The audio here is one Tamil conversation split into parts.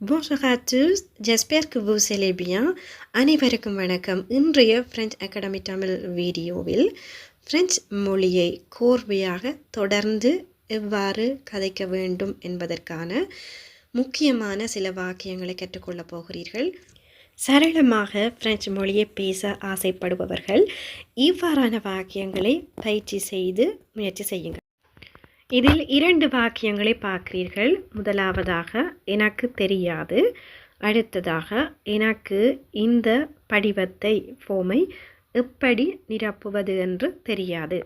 Bonjour à tous, j'espère que vous allez bien. அனைவருக்கும் வணக்கம். இன்றைய French Academy தமிழ் வீடியோவில் French மொழியை கோர்வையாக தொடர்ந்து எவ்வாறு கதைக்க வேண்டும் என்பதற்கான முக்கியமான சில வாக்கியங்களை கற்றுக்கொள்ளப் போகிறீர்கள். சரளமாக பிரெஞ்சு மொழியை பேச ஆசைப்படுபவர்கள் இவ்வாறான வாக்கியங்களை பயிற்சி செய்து முயற்சி செய்யுங்கள். இதில் 2 வாக்கியங்களை பார்க்கிறீர்கள். முதலாவதாக எனக்கு தெரியாது, அடுத்ததாக எனக்கு இந்த படிவத்தை ஃபார்மை எப்படி நிரப்புவது என்று தெரியாது.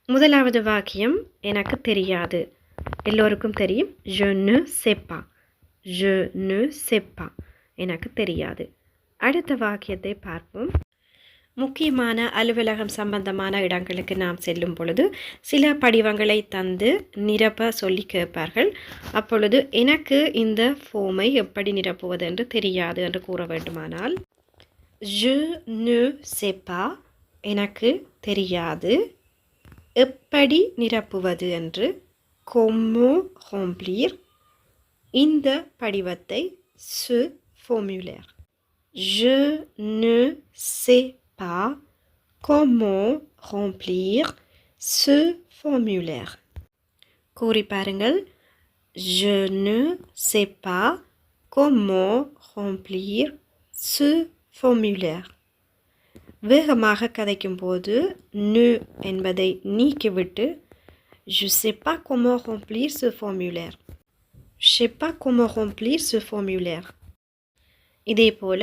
முதலாவது வாக்கியம் எனக்கு தெரியாது. எல்லோருக்கும் தெரியும் je ne sais pas. je ne sais pas. எனக்கு தெரியாது. அடுத்த வாக்கியத்தை பார்ப்போம். முக்கியமான அலுவலகம் சம்பந்தமான இடங்களுக்கு நாம் செல்லும் பொழுது சில படிவங்களை தந்து நிரப்ப சொல்லி கேட்பார்கள். அப்பொழுது எனக்கு இந்த ஃபார்மை எப்படி நிரப்புவது என்று தெரியாது என்று கூற வேண்டுமானால் je ne sais pas, எனக்கு தெரியாது. எப்படி நிரப்புவது என்று comment remplir, இந்த படிவத்தை ce formulaire. je ne sais pas comment remplir ce formulaire. கூறி பாருங்கள். je ne sais pas comment remplir ce formulaire. வேகமாக கதைக்கும் போது ne என்பதை நீக்கிவிட்டு je sais pas comment remplir ce formulaire. je sais pas comment remplir ce formulaire. இதே போல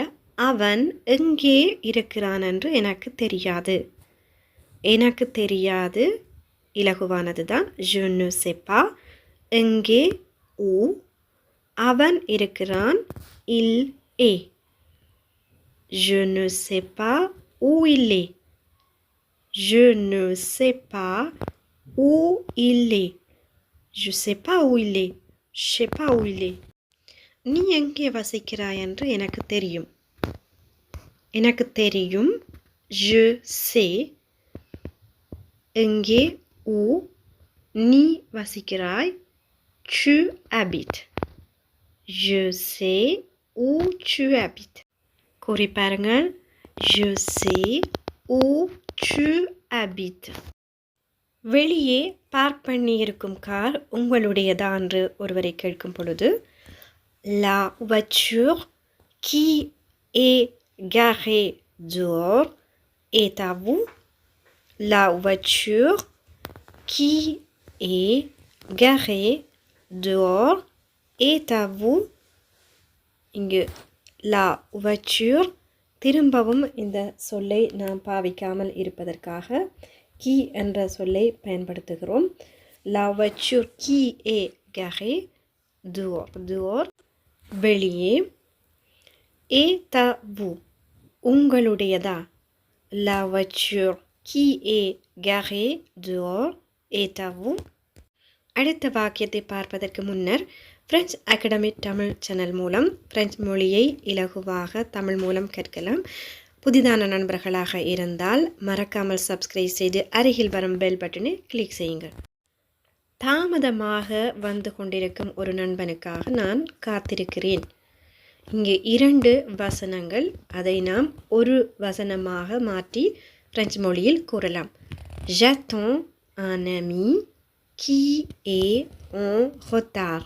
அவன் எங்கே இருக்கிறான் என்று எனக்கு தெரியாது. எனக்கு தெரியாது இலகுவானது தான் je ne sais pas. எங்கே où, அவன் இருக்கிறான் il est. je ne sais pas où il est. je ne sais pas où il est. je sais pas où il est. je sais pas où il est. நீ எங்கே வசிக்கிறாய் என்று எனக்கு தெரியும். எனக்கு தெரியும் je sais. எங்கே où, நீ வசிக்கிறாய் tu habites. je sais où tu habites. கூறி பாருங்கள். je sais où tu habites. வெளியே பார்க் பண்ணி இருக்கும் கார் உங்களுடையதா என்று ஒருவரை கேட்கும் பொழுது la voiture qui est garée dehors est à vous. la voiture qui est garée dehors est à vous. இங்கு la voiture திரும்பவும் இந்த சொல்லை நாம் பாவிக்காமல் இருப்பதற்காக qui என்ற சொல்லை பயன்படுத்துகிறோம். la voiture qui est garée dehors, dehors வெளியே, est à vous உங்களுடையதா. la voiture qui est garée dehors est à vous. அடுத்த வாக்கியத்தை பார்ப்பதற்கு முன்னர் பிரெஞ்சு அகாடமி தமிழ் சேனல் மூலம் பிரெஞ்சு மொழியை இலகுவாக தமிழ் மூலம் கற்கலாம். புதிதான நண்பர்களாக இருந்தால் மறக்காமல் சப்ஸ்கிரைப் செய்து அருகில் வரும் பெல் பட்டனை கிளிக் செய்யுங்கள். தாமதமாக வந்து கொண்டிருக்கும் ஒரு நண்பனுக்காக நான் காத்திருக்கிறேன். இங்கே 2 வசனங்கள், அதை நாம் ஒரு வசனமாக மாற்றி பிரெஞ்சு மொழியில் கூறலாம். j'attends un ami qui est en retard.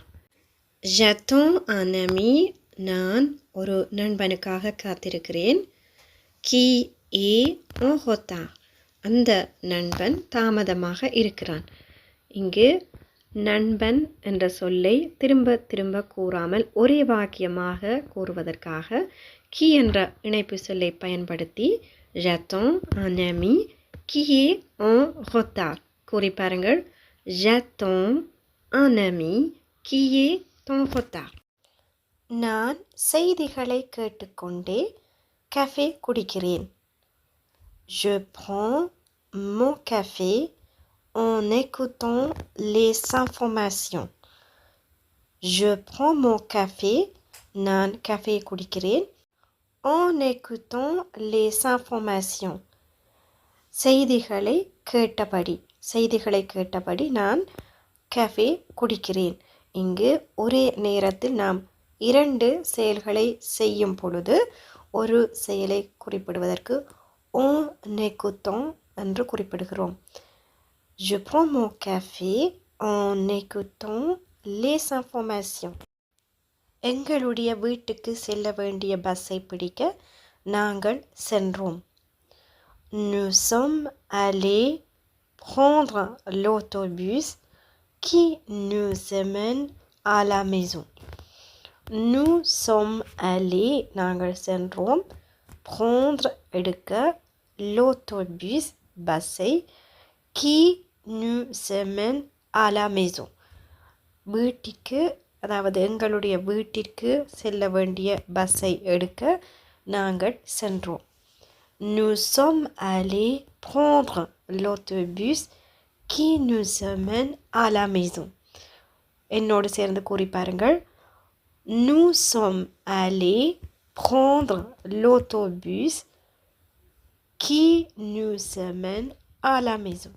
j'attends un ami, நான் ஒரு நண்பனுக்காக காத்திருக்கிறேன். qui est en retard, அந்த நண்பன் தாமதமாக இருக்கிறான். இங்கு நண்பன் என்ற சொல்லை திரும்ப திரும்ப கூறாமல் ஒரே வாக்கியமாக கூறுவதற்காக qui என்ற இணைப்பு சொல்லை பயன்படுத்தி j'attends un ami qui est en retard. கூறி பாருங்கள். j'attends un ami qui est en retard. நான் செய்திகளை கேட்டுக்கொண்டே கஃபே குடிக்கிறேன். je prends mon café en écoutant les informations. je prends mon café, நான் கஃபே குடிக்கிறேன். en écoutant les informations, செய்திகளை கேட்டபடி நான் கஃபே குடிக்கிறேன். இங்கு ஒரே நேரத்தில் நாம் இரண்டு செயல்களை செய்யும் பொழுது ஒரு செயலை குறிப்பிடுவதற்கு on écoutant என்று குறிப்பிடுகிறோம். Je prends mon café en écoutant les informations. எங்களுடைய வீட்டுக்கு செல்ல வேண்டிய பஸ்ஸை பிடிக்க நாங்கள் சென்றோம். Nous sommes allés prendre l'autobus qui nous amène à la maison. Nous sommes allés நாங்கள் சென்றோம். Prendre எடுக்க l'autobus பஸ்ஸை qui nous amène à la maison வீட்டிற்கு அதாவது எங்களுடைய வீட்டிற்கு செல்ல வேண்டிய பஸ்ஸை எடுக்க நாங்கள் சென்றோம். Nous sommes allés prendre l'autobus qui nous amène à la maison. என்னோடு சேர்ந்து கூறி பாருங்கள். Nous sommes allés prendre l'autobus qui nous amène à la maison.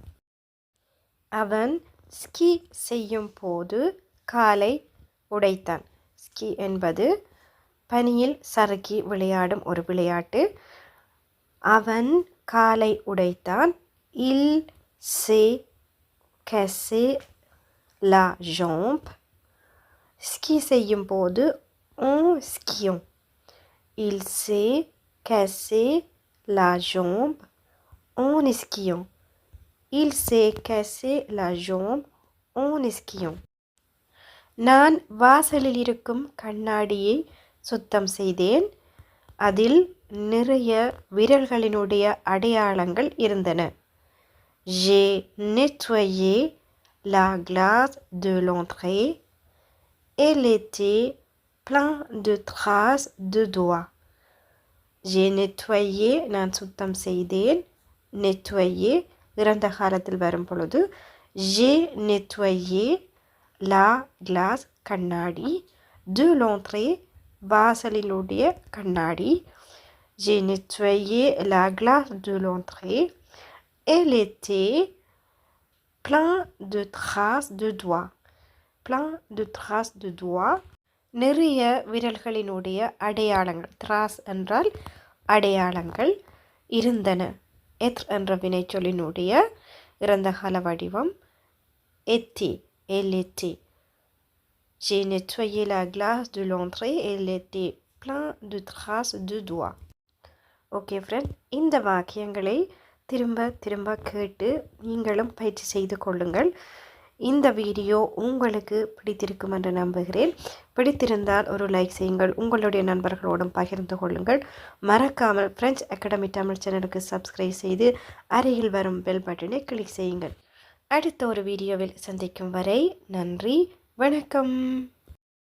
அவன் ஸ்கி செய்யும் போது காலை உடைத்தான். ஸ்கி என்பது பனியில் சறுக்கி விளையாடும் ஒரு விளையாட்டு. அவன் காலை உடைத்தான். Il s'est cassé la jambe. ஸ்கி செய்யும் போது en skiant. Il s'est cassé la jambe en skiant. Il s'est cassé la jambe en skiant. நான் வாசலில் இருக்கும் கண்ணாடியை சுத்தம் செய்தேன். அதில் நிறைய விரல்களினுடைய அடையாளங்கள் இருந்தன. J'ai nettoyé la glace de l'entrée. Elle était pleine de traces de doigts. J'ai nettoyé நான் சுத்தம் செய்தேன். nettoyé இறந்த காலத்தில் வரும் பொழுது j'ai nettoyé la glace கண்ணாடி de l'entrée வாசலிலுடைய கண்ணாடி. J'ai nettoyé la glace de l'entrée. Elle était pleine de traces de doigts. Plein de traces de doigts நிறைய விரல்களினுடைய அடையாளங்கள். trace என்றால் அடையாளங்கள் இருந்தன. être என்ற வினைச்சொல்லினுடைய இறந்த கால வடிவம் était. Elle était. J'ai nettoyé la glace de l'entrée. Elle était pleine de traces de doigts. Okay friend, இந்த வாக்கியங்களை திரும்ப திரும்ப கேட்டு நீங்களும் பயிற்சி செய்து கொள்ளுங்கள். இந்த வீடியோ உங்களுக்கு பிடித்திருக்கும் என்று நம்புகிறேன். பிடித்திருந்தால் ஒரு லைக் செய்யுங்கள். உங்களுடைய நண்பர்களோடும் பகிர்ந்து கொள்ளுங்கள். மறக்காமல் ஃப்ரெஞ்ச் அகாடமி தமிழ் சேனலுக்கு சப்ஸ்கிரைப் செய்து அருகில் வரும் பெல் பட்டனை கிளிக் செய்யுங்கள். அடுத்த ஒரு வீடியோவில் சந்திக்கும் வரை நன்றி, வணக்கம்.